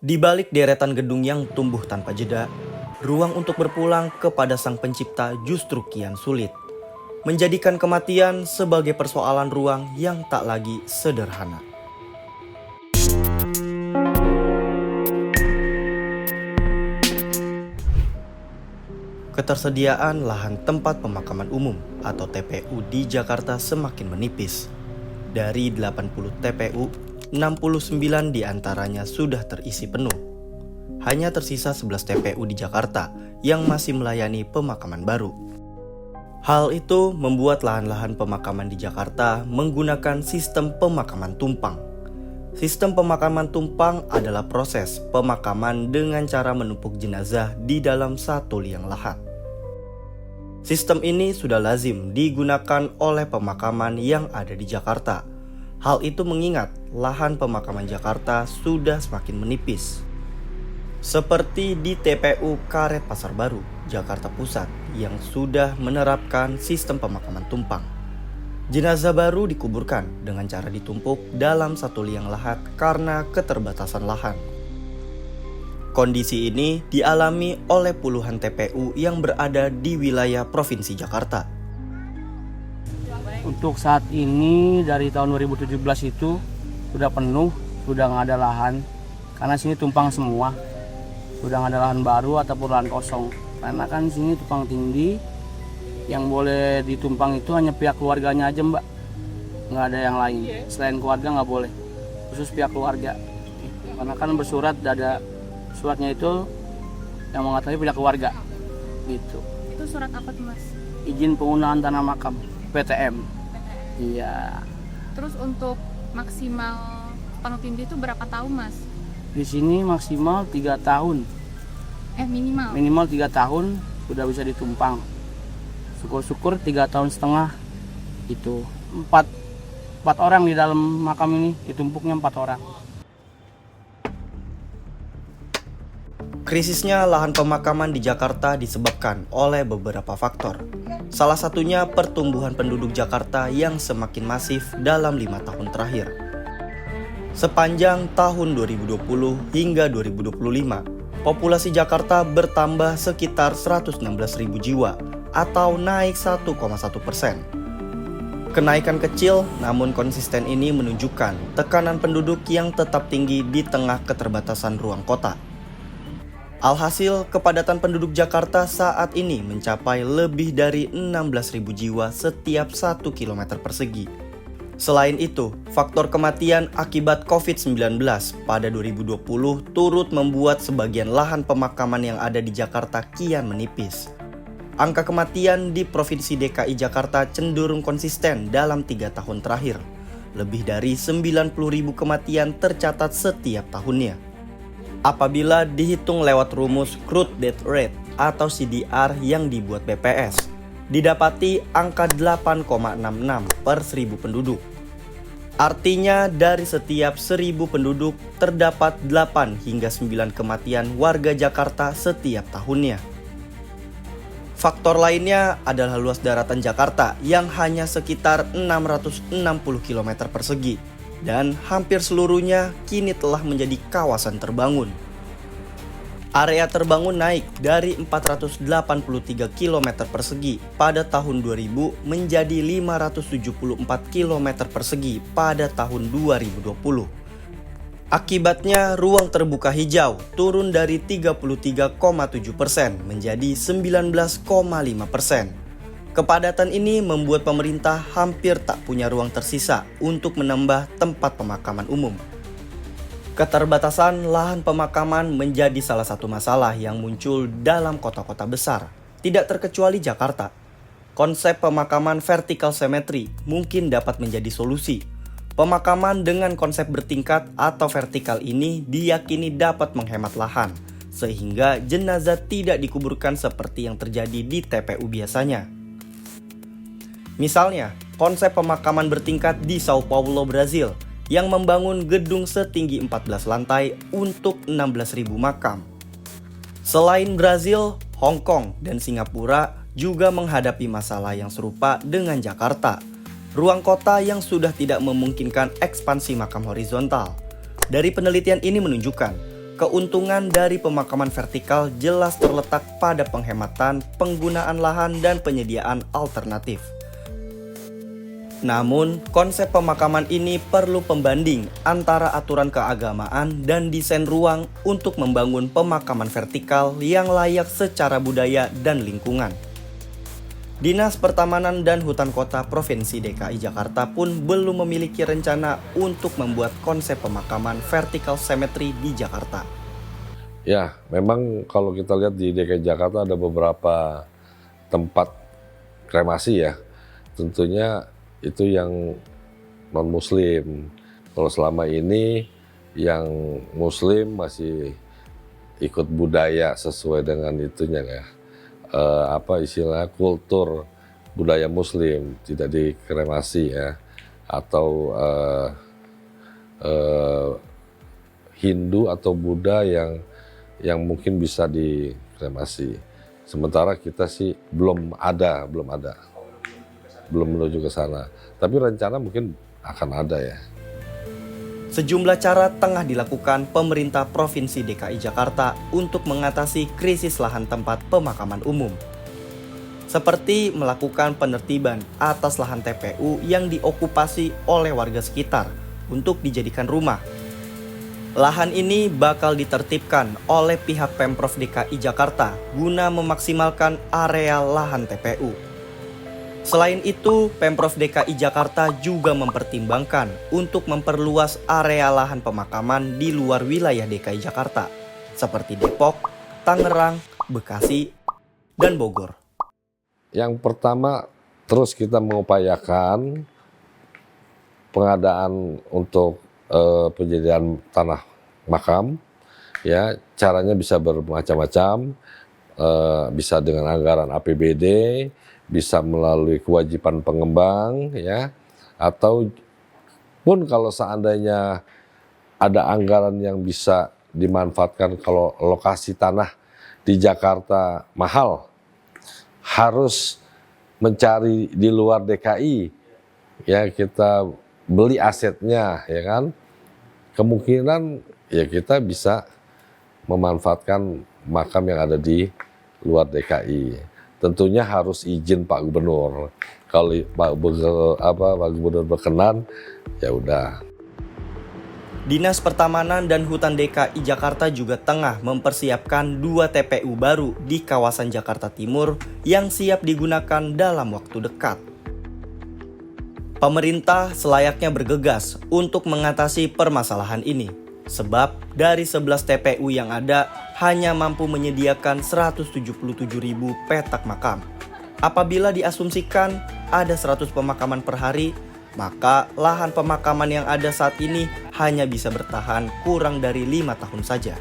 Di balik deretan gedung yang tumbuh tanpa jeda, ruang untuk berpulang kepada Sang Pencipta justru kian sulit. Menjadikan kematian sebagai persoalan ruang yang tak lagi sederhana. Ketersediaan lahan tempat pemakaman umum atau TPU di Jakarta semakin menipis. Dari 80 TPU, 69 diantaranya sudah terisi penuh. Hanya tersisa 11 TPU di Jakarta yang masih melayani pemakaman baru. Hal itu membuat lahan-lahan pemakaman di Jakarta menggunakan sistem pemakaman tumpang. Sistem pemakaman tumpang adalah proses pemakaman dengan cara menumpuk jenazah di dalam satu liang lahat. Sistem ini sudah lazim digunakan oleh pemakaman yang ada di Jakarta. Hal itu mengingat lahan pemakaman Jakarta sudah semakin menipis. Seperti di TPU Karet Pasar Baru, Jakarta Pusat yang sudah menerapkan sistem pemakaman tumpang. Jenazah baru dikuburkan dengan cara ditumpuk dalam satu liang lahat karena keterbatasan lahan. Kondisi ini dialami oleh puluhan TPU yang berada di wilayah Provinsi Jakarta. Untuk saat ini dari tahun 2017 itu sudah penuh, sudah nggak ada lahan. Karena sini tumpang semua, sudah nggak ada lahan baru ataupun lahan kosong. Karena kan sini tumpang tindih, yang boleh ditumpang itu hanya pihak keluarganya aja mbak. Nggak ada yang lain, selain keluarga nggak boleh, khusus pihak keluarga. Karena kan bersurat, ada suratnya itu yang mengatakan pihak keluarga gitu. Itu surat apa tuh mas? Izin penggunaan tanah makam, PTM. Iya. Terus untuk maksimal penuh tindih itu berapa tahun mas? Di sini maksimal 3 tahun. Minimal? Minimal 3 tahun sudah bisa ditumpang. Syukur-syukur 3 tahun setengah itu. 4 orang di dalam makam ini, ditumpuknya 4 orang. Krisisnya lahan pemakaman di Jakarta disebabkan oleh beberapa faktor. Salah satunya pertumbuhan penduduk Jakarta yang semakin masif dalam 5 tahun terakhir. Sepanjang tahun 2020 hingga 2025, populasi Jakarta bertambah sekitar 116.000 jiwa atau naik 1,1%. Kenaikan kecil namun konsisten ini menunjukkan tekanan penduduk yang tetap tinggi di tengah keterbatasan ruang kota. Alhasil, kepadatan penduduk Jakarta saat ini mencapai lebih dari 16.000 jiwa setiap 1 km persegi. Selain itu, faktor kematian akibat COVID-19 pada 2020 turut membuat sebagian lahan pemakaman yang ada di Jakarta kian menipis. Angka kematian di Provinsi DKI Jakarta cenderung konsisten dalam 3 tahun terakhir. Lebih dari 90.000 kematian tercatat setiap tahunnya. Apabila dihitung lewat rumus Crude Death Rate atau CDR yang dibuat BPS, didapati angka 8,66 per 1000 penduduk. Artinya dari setiap 1000 penduduk terdapat 8 hingga 9 kematian warga Jakarta setiap tahunnya. Faktor lainnya adalah luas daratan Jakarta yang hanya sekitar 660 km persegi. Dan hampir seluruhnya kini telah menjadi kawasan terbangun. Area terbangun naik dari 483 km persegi pada tahun 2000 menjadi 574 km persegi pada tahun 2020. Akibatnya ruang terbuka hijau turun dari 33,7% menjadi 19,5%. Kepadatan ini membuat pemerintah hampir tak punya ruang tersisa untuk menambah tempat pemakaman umum. Keterbatasan lahan pemakaman menjadi salah satu masalah yang muncul dalam kota-kota besar, tidak terkecuali Jakarta. Konsep pemakaman vertical cemetery mungkin dapat menjadi solusi. Pemakaman dengan konsep bertingkat atau vertikal ini diyakini dapat menghemat lahan, sehingga jenazah tidak dikuburkan seperti yang terjadi di TPU biasanya. Misalnya, konsep pemakaman bertingkat di Sao Paulo, Brazil, yang membangun gedung setinggi 14 lantai untuk 16.000 makam. Selain Brazil, Hong Kong, dan Singapura juga menghadapi masalah yang serupa dengan Jakarta. Ruang kota yang sudah tidak memungkinkan ekspansi makam horizontal. Dari penelitian ini menunjukkan, Keuntungan dari pemakaman vertikal jelas terletak pada penghematan, penggunaan lahan, dan penyediaan alternatif. Namun, konsep pemakaman ini perlu pembanding antara aturan keagamaan dan desain ruang untuk membangun pemakaman vertikal yang layak secara budaya dan lingkungan. Dinas Pertamanan dan Hutan Kota Provinsi DKI Jakarta pun belum memiliki rencana untuk membuat konsep pemakaman vertical cemetery di Jakarta. Ya, memang kalau kita lihat di DKI Jakarta ada beberapa tempat kremasi ya. Tentunya itu yang non-muslim. Kalau selama ini yang muslim masih ikut budaya sesuai dengan itunya ya. Istilah kultur budaya muslim, tidak dikremasi ya, atau Hindu atau Buddha yang mungkin bisa dikremasi. Sementara kita sih belum menuju ke sana. Tapi rencana mungkin akan ada ya. Sejumlah cara tengah dilakukan pemerintah Provinsi DKI Jakarta untuk mengatasi krisis lahan tempat pemakaman umum. Seperti melakukan penertiban atas lahan TPU yang diokupasi oleh warga sekitar untuk dijadikan rumah. Lahan ini bakal ditertibkan oleh pihak Pemprov DKI Jakarta guna memaksimalkan area lahan TPU. Selain itu, Pemprov DKI Jakarta juga mempertimbangkan untuk memperluas area lahan pemakaman di luar wilayah DKI Jakarta, seperti Depok, Tangerang, Bekasi, dan Bogor. Yang pertama, terus kita mengupayakan pengadaan untuk penyediaan tanah makam, ya caranya bisa bermacam-macam, bisa dengan anggaran APBD, bisa melalui kewajiban pengembang ya, atau pun kalau seandainya ada anggaran yang bisa dimanfaatkan kalau lokasi tanah di Jakarta mahal, harus mencari di luar DKI ya, kita beli asetnya ya kan, kemungkinan ya kita bisa memanfaatkan makam yang ada di luar DKI. Tentunya harus izin Pak Gubernur. Kalau Pak Gubernur berkenan, ya udah. Dinas Pertamanan dan Hutan DKI Jakarta juga tengah mempersiapkan 2 TPU baru di kawasan Jakarta Timur yang siap digunakan dalam waktu dekat. Pemerintah selayaknya bergegas untuk mengatasi permasalahan ini. Sebab dari 11 TPU yang ada hanya mampu menyediakan 177.000 petak makam. Apabila diasumsikan ada 100 pemakaman per hari, maka lahan pemakaman yang ada saat ini hanya bisa bertahan kurang dari 5 tahun saja.